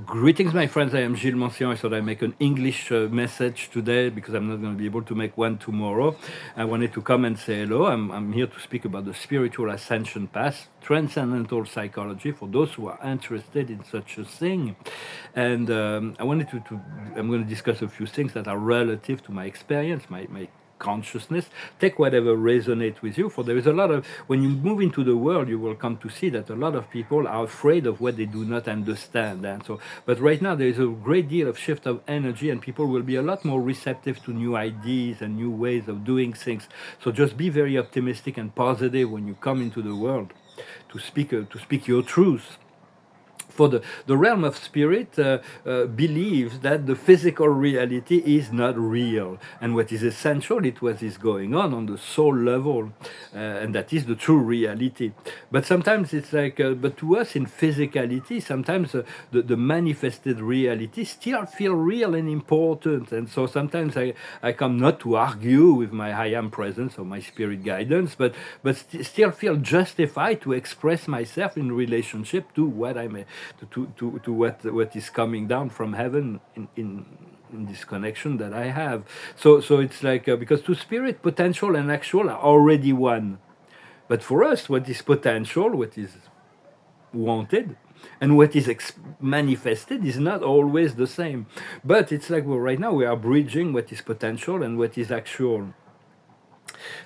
Greetings, my friends. I am Gilles Mancian. I thought I'd make an English message today because I'm not going to be able to make one tomorrow. I wanted to come and say hello. I'm here to speak about the spiritual ascension path, transcendental psychology, for those who are interested in such a thing. And I wanted I'm going to discuss a few things that are relative to my experience, my consciousness. Take whatever resonates with you, for there is a lot of, when you move into the world, you will come to see that a lot of people are afraid of what they do not understand. And so, but right now there is a great deal of shift of energy, and people will be a lot more receptive to new ideas and new ways of doing things. So just be very optimistic and positive when you come into the world to speak your truth. For the realm of spirit believes that the physical reality is not real, and what is essential is what is going on the soul level, and that is the true reality. But sometimes it's like, but to us in physicality, sometimes the manifested reality still feel real and important. And so sometimes I come not to argue with my I am presence or my spirit guidance, but still feel justified to express myself in relationship to what I may, to what is coming down from heaven in this connection that I have. So it's like, because to spirit, potential and actual are already one. But for us, what is potential, what is wanted, and what is manifested is not always the same. But it's like, well, right now we are bridging what is potential and what is actual.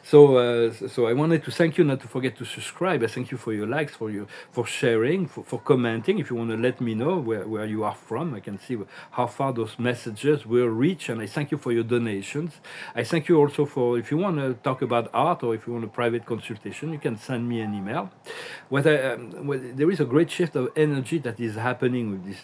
So I wanted to thank you, not to forget to subscribe. I thank you for your likes, for sharing, for commenting. If you want to let me know where you are from, I can see how far those messages will reach. And I thank you for your donations. I thank you also for, if you want to talk about art or if you want a private consultation, you can send me an email. There is a great shift of energy that is happening with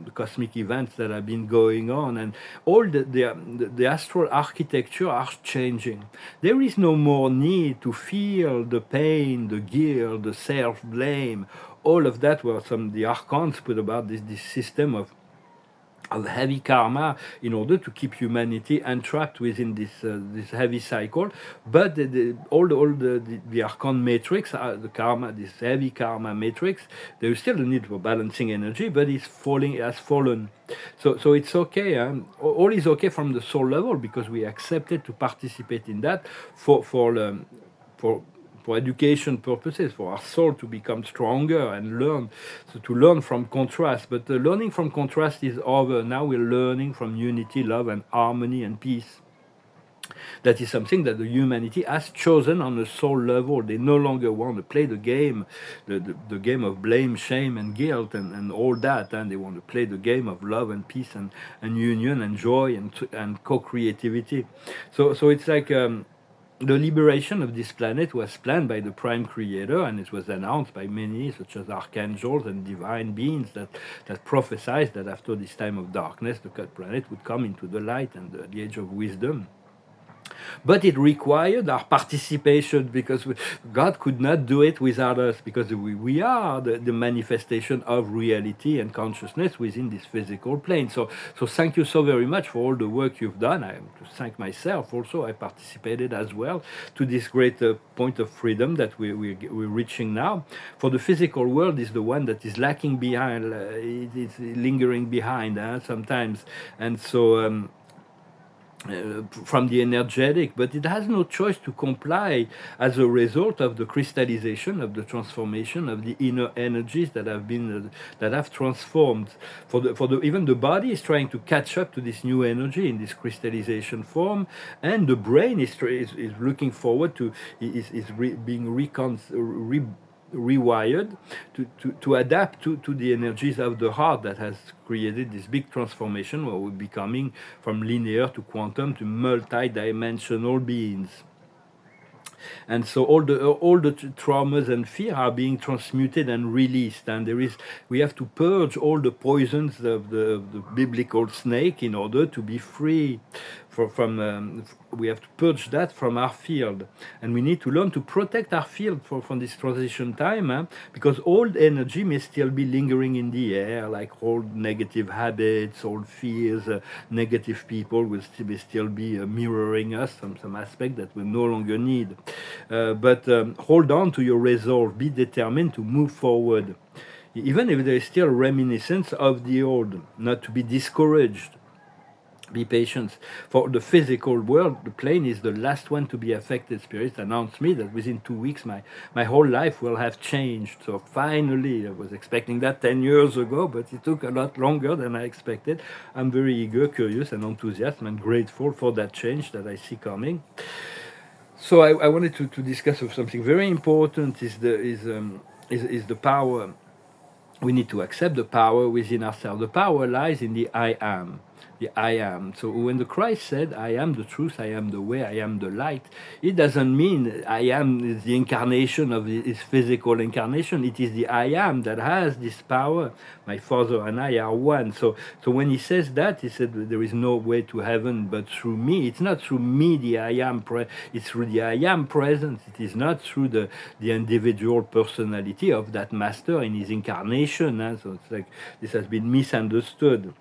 the cosmic events that have been going on, and all the astral architecture are changing. There is no more need to feel the pain, the guilt, the self-blame, all of that. Were some the archons put about this system of heavy karma in order to keep humanity entrapped within this heavy cycle. But the archon matrix, the karma, this heavy karma matrix, there is still a need for balancing energy, but it's falling, has fallen. So it's okay. All is okay from the soul level, because we accepted to participate in that for for education purposes, for our soul to become stronger and learn, so to learn from contrast. But the learning from contrast is over. Now we're learning from unity, love, and harmony and peace. That is something that the humanity has chosen on a soul level. They no longer want to play the game, the game of blame, shame, and guilt, and all that. And they want to play the game of love and peace and union and joy and co-creativity. So it's like, the liberation of this planet was planned by the Prime Creator, and it was announced by many, such as archangels and divine beings, that prophesied that after this time of darkness, the planet would come into the light and the age of wisdom. But it required our participation, because God could not do it without us, because we are the manifestation of reality and consciousness within this physical plane. So thank you so very much for all the work you've done. I am to thank myself also. I participated as well to this great point of freedom that we're reaching now. For the physical world is the one that is lacking behind, it's lingering behind sometimes. And so from the energetic, but it has no choice to comply as a result of the crystallization, of the transformation of the inner energies that have been that have transformed. Even the body is trying to catch up to this new energy in this crystallization form, and the brain is looking forward to being rewired to adapt to the energies of the heart that has created this big transformation, where we're becoming from linear to quantum to multi-dimensional beings. And so all the traumas and fear are being transmuted and released, and we have to purge all the poisons of the biblical snake in order to be free we have to purge that from our field, and we need to learn to protect our field from this transition time, because old energy may still be lingering in the air, like old negative habits, old fears, negative people will still be mirroring us, some aspect that we no longer need. But hold on to your resolve, be determined to move forward. even if there is still reminiscence of the old, not to be discouraged. Be patient. For the physical world, the plane is the last one to be affected. Spirit announced me that within 2 weeks my whole life will have changed. So finally, I was expecting that 10 years ago, but it took a lot longer than I expected. I'm very eager, curious, and enthusiastic and grateful for that change that I see coming. So I wanted to discuss of something very important is the power. We need to accept the power within ourselves. The power lies in the I am. The I am. So when the Christ said, I am the truth, I am the way, I am the light, it doesn't mean I am is the incarnation of his physical incarnation. It is the I am that has this power. My Father and I are one. So when he says that, he said there is no way to heaven but through me. It's not through me, the I am. It's through the I am presence. It is not through the individual personality of that master in his incarnation. So it's like this has been misunderstood.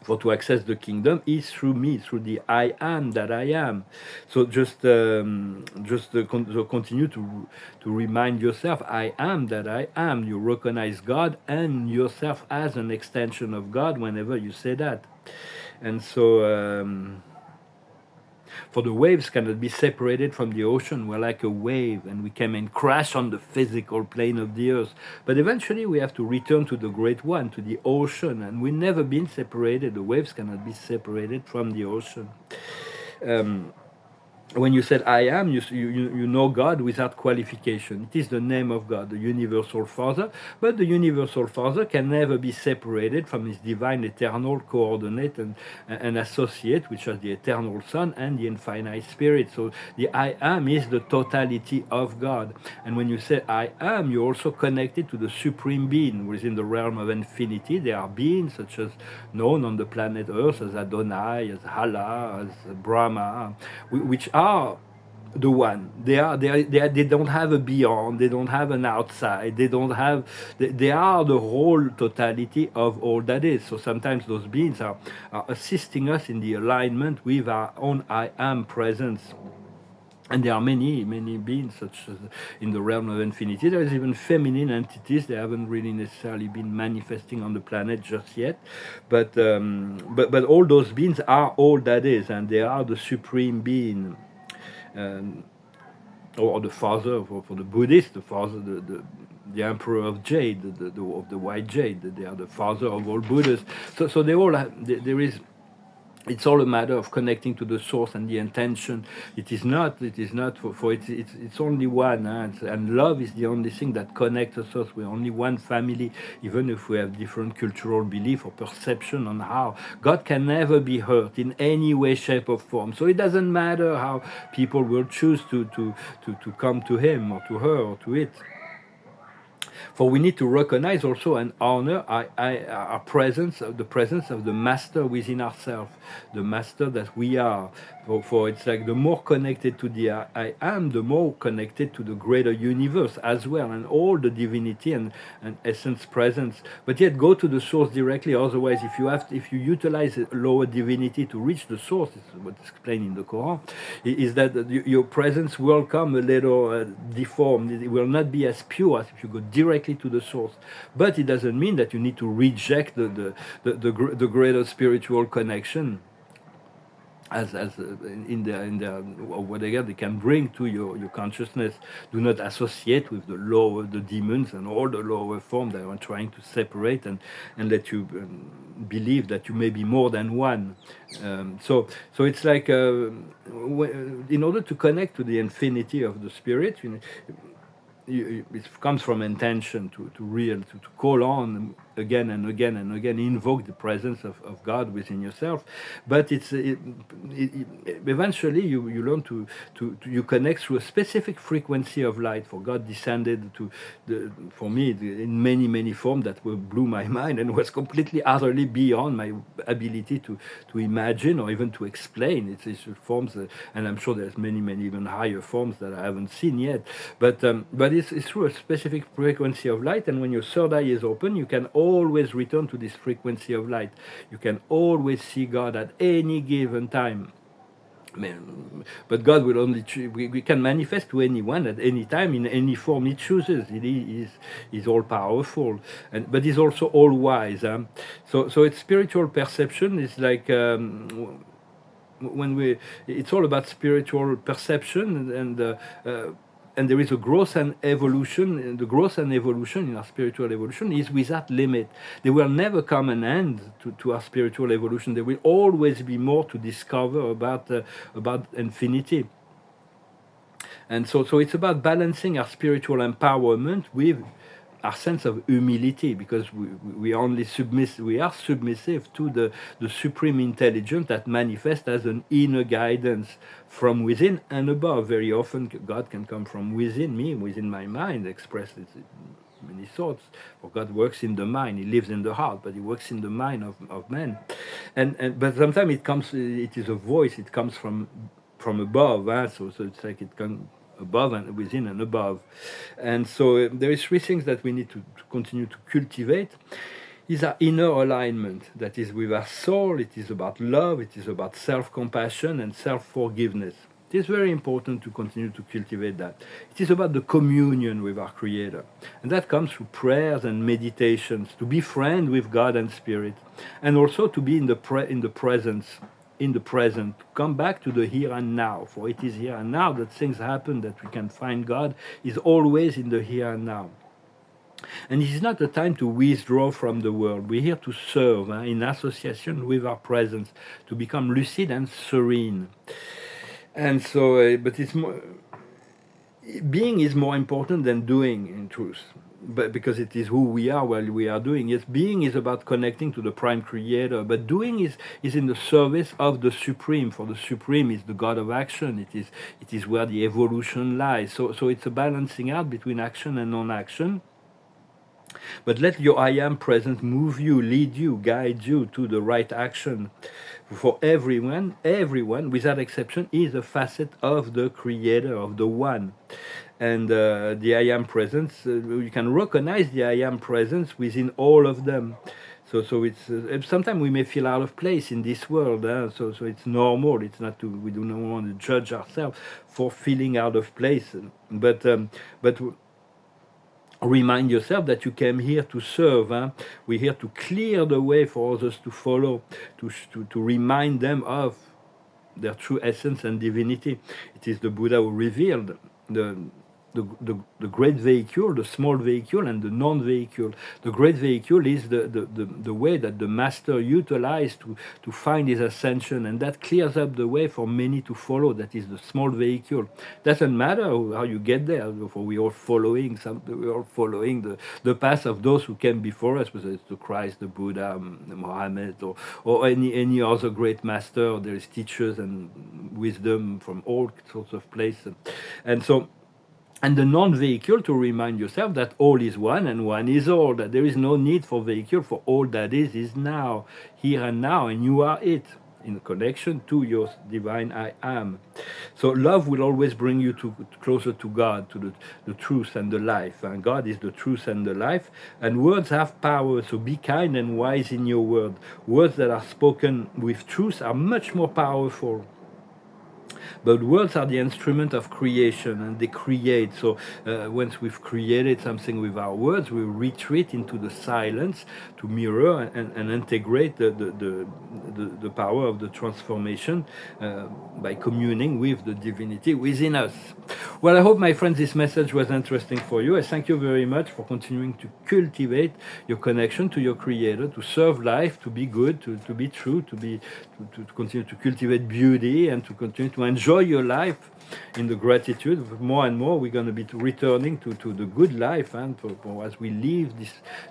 For to access the kingdom is through me, through the I am that I am. So just continue to remind yourself, I am that I am. You recognize God and yourself as an extension of God whenever you say that. And so for the waves cannot be separated from the ocean. We're like a wave, and we come and crash on the physical plane of the earth. But eventually we have to return to the great one, to the ocean, and we've never been separated. The waves cannot be separated from the ocean. When you said I am, you know God without qualification. It is the name of God, the universal Father, but the universal Father can never be separated from his divine eternal coordinate and associate, which are the eternal Son and the infinite Spirit. So the I am is the totality of God. And when you say I am, you're also connected to the supreme being within the realm of infinity. There are beings such as known on the planet Earth as Adonai, as Allah, as Brahma, which are the one. They don't have a beyond. They don't have an outside. They don't have. They are the whole totality of all that is. So sometimes those beings are assisting us in the alignment with our own I am presence. And there are many beings, such as in the realm of infinity. There is even feminine entities. They haven't really necessarily been manifesting on the planet just yet, but all those beings are all that is, and they are the supreme being. Or the father for the Buddhist, the father, the emperor of jade, of the white jade. They are the father of all Buddhas. So they all have, there is. It's all a matter of connecting to the source and the intention. It is not for it's only one, and love is the only thing that connects us. We're only one family, even if we have different cultural belief or perception on how God can never be hurt in any way, shape, or form. So it doesn't matter how people will choose to come to him or to her or to it. For we need to recognize also and honor our presence, the presence of the master within ourselves, the master that we are. For it's like the more connected to the I am, the more connected to the greater universe as well, and all the divinity and essence presence. But yet go to the source directly. Otherwise, if you utilize a lower divinity to reach the source, it's what's explained in the Quran, is that your presence will come a little deformed. It will not be as pure as if you go directly to the source. But it doesn't mean that you need to reject the greater spiritual connection as in the whatever they can bring to your consciousness. Do not associate with the demons and all the lower forms that are trying to separate and let you believe that you may be more than one. So it's like in order to connect to the infinity of the spirit, it comes from intention to call on again and again and again, invoke the presence of God within yourself. But eventually you learn to you connect through a specific frequency of light. For God descended for me in many forms that blew my mind and was completely utterly beyond my ability to imagine or even to explain. It's forms, and I'm sure there's many even higher forms that I haven't seen yet. But it's through a specific frequency of light, and when your third eye is open, you can always return to this frequency of light. You can always see God at any given time. I mean, but God will only we can manifest to anyone at any time in any form He chooses. He's all powerful, and but He's also all wise. So it's spiritual perception is like. When we it's all about spiritual perception and there is a growth and evolution, and the growth and evolution in our spiritual evolution is without limit. There will never come an end to our spiritual evolution. There will always be more to discover about infinity. And so it's about balancing our spiritual empowerment with our sense of humility, because we are submissive to the supreme intelligence that manifests as an inner guidance from within and above. Very often God can come from within me, within my mind, expressed in many thoughts. For God works in the mind, He lives in the heart, but He works in the mind of man. And but sometimes it is a voice, it comes from above. So it's like it comes above and within and above. And so there is three things that we need to continue to cultivate. Is our inner alignment, that is with our soul. It is about love, it is about self-compassion and self-forgiveness. It is very important to continue to cultivate that. It is about the communion with our Creator, and that comes through prayers and meditations, to be friend with God and Spirit, and also to be in the presence, in the present, come back to the here and now, for it is here and now that things happen, that we can find God is always in the here and now. And it is not a time to withdraw from the world. We're here to serve in association with our presence, to become lucid and serene. And so, but it's more, being is more important than doing, in truth. But because it is who we are while we are doing. Yes, being is about connecting to the prime creator, but doing is in the service of the supreme. For the supreme is the God of action. It is where the evolution lies. So it's a balancing out between action and non-action. But let your I am presence move you, lead you, guide you to the right action. For everyone, without exception, is a facet of the Creator, of the One. And the I am presence, you can recognize the I am presence within all of them. So it's sometimes we may feel out of place in this world. So it's normal. It's not we do not want to judge ourselves for feeling out of place. But remind yourself that you came here to serve. We're here to clear the way for others to follow, to remind them of their true essence and divinity. It is the Buddha who revealed the great vehicle, the small vehicle, and the non-vehicle. The great vehicle is the way that the master utilized to find his ascension, and that clears up the way for many to follow. That is the small vehicle. Doesn't matter how you get there, for we are following the path of those who came before us, whether it's the Christ, the Buddha, Mohammed, or any other great master. There is teachers and wisdom from all sorts of places, and so. And the non-vehicle, to remind yourself that all is one and one is all, that there is no need for vehicle, for all that is now, here and now, and you are it, in connection to your divine I am. So love will always bring you closer to God, to the truth and the life. And God is the truth and the life, and words have power, so be kind and wise in your word. Words that are spoken with truth are much more powerful. But words are the instrument of creation, and they create. So once we've created something with our words, we retreat into the silence to mirror and integrate the power of the transformation by communing with the divinity within us. Well, I hope, my friends, this message was interesting for you. I thank you very much for continuing to cultivate your connection to your Creator, to serve life, to be good, to be true, to continue to cultivate beauty, and to continue to enjoy your life in the gratitude. More and more we're going to be returning to the good life, and as we leave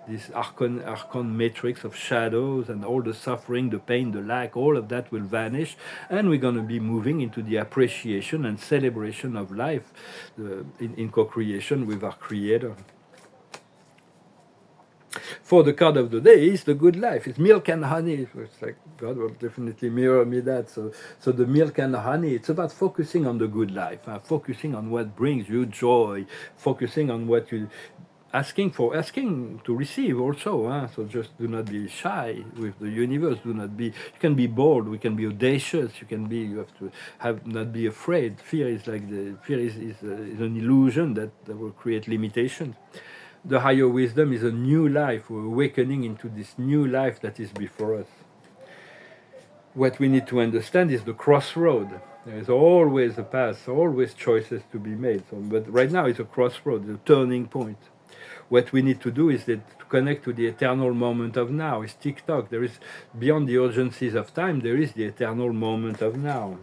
this archon matrix of shadows, and all the suffering, the pain, the lack, all of that will vanish, and we're going to be moving into the appreciation and celebration of life in co-creation with our Creator. For the card of the day is the good life. It's milk and honey. It's like God will definitely mirror me that. So the milk and honey, it's about focusing on the good life, focusing on what brings you joy, focusing on what you asking to receive also. So just do not be shy with the universe. Do not be. You can be bold. We can be audacious. You can be. You have to have not be afraid. Fear is like the fear is an illusion that will create limitations. The higher wisdom is a new life. We're awakening into this new life that is before us. What we need to understand is the crossroad. There is always a path, always choices to be made. So, but right now it's a crossroad, a turning point. What we need to do is that to connect to the eternal moment of now. It's TikTok. There is beyond the urgencies of time. There is the eternal moment of now.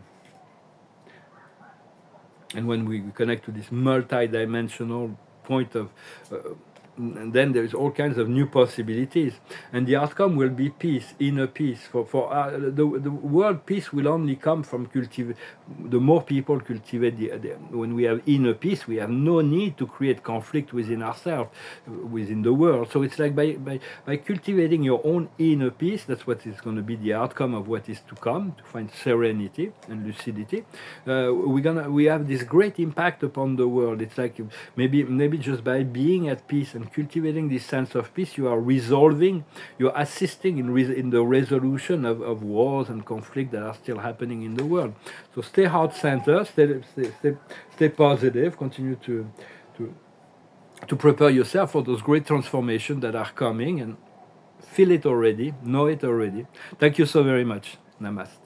And when we connect to this multi-dimensional point of and then there's all kinds of new possibilities, and the outcome will be peace, inner peace. The world peace will only come from cultivate. The more people cultivate when we have inner peace, we have no need to create conflict within ourselves, within the world. So it's like by cultivating your own inner peace, that's what is going to be the outcome of what is to come, to find serenity and lucidity. We have this great impact upon the world. It's like maybe just by being at peace and cultivating this sense of peace, you are resolving, you're assisting in the resolution of wars and conflict that are still happening in the world. So stay heart-centered, stay positive, continue to prepare yourself for those great transformations that are coming, and feel it already, know it already. Thank you so very much. Namaste.